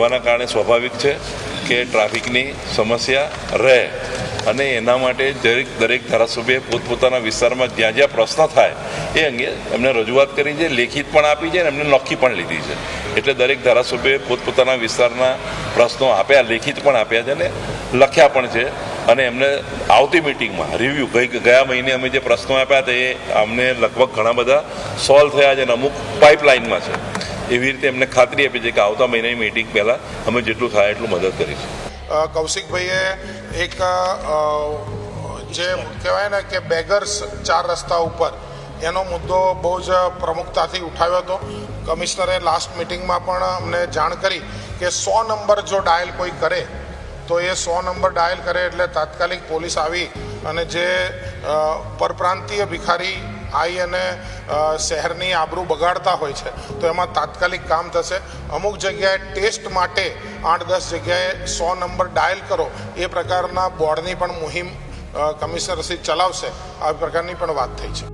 હોવાના કારણે સ્વાભાવિક છે કે ટ્રાફિકની સમસ્યા રહે અને એના માટે દરેક ધારાસભ્ય પોતપોતાના વિસ્તારમાં જ્યાં જ્યાં પ્રશ્ન થાય એ અંગે એમને રજૂઆત કરી છે, લેખિત પણ આપી છે અને એમને લખી પણ લીધી છે. એટલે દરેક ધારાસભ્યએ પોતપોતાના વિસ્તારના પ્રશ્નો આપ્યા, લેખિત પણ આપ્યા છે અને લખ્યા પણ છે. અને એમને આવતી મિટિંગમાં રિવ્યૂ ગયા મહિને અમે જે પ્રશ્નો આપ્યા હતા એ અમને લગભગ ઘણા બધા સોલ્વ થયા છે અને અમુક પાઇપલાઇનમાં છે. એવી રીતે એમને ખાતરી આપી છે કે આવતા મહિનાની મીટિંગ પહેલાં અમે જેટલું થાય એટલું મદદ કરીશું. કૌશિકભાઈએ એક જે કહેવાય ને કે બેગર્સ 4 રસ્તા ઉપર એનો મુદ્દો બહુ જ પ્રમુખતાથી ઉઠાવ્યો હતો. કમિશનરે લાસ્ટ મિટિંગમાં પણ અમને જાણ કરી કે 100 નંબર જો ડાયલ કોઈ કરે તો એ 100 નંબર ડાયલ કરે એટલે તાત્કાલિક પોલીસ આવી અને જે પરપ્રાંતીય ભિખારી આવી અને શહેરની આબરૂ બગાડતા હોય છે તો એમાં તાત્કાલિક કામ થશે. અમુક જગ્યાએ ટેસ્ટ માટે 8-10 જગ્યાએ 100 નંબર ડાયલ કરો એ પ્રકારના બોર્ડની પણ મુહિમ કમિશનરશ્રી ચલાવશે, આ પ્રકારની પણ વાત થઈ છે.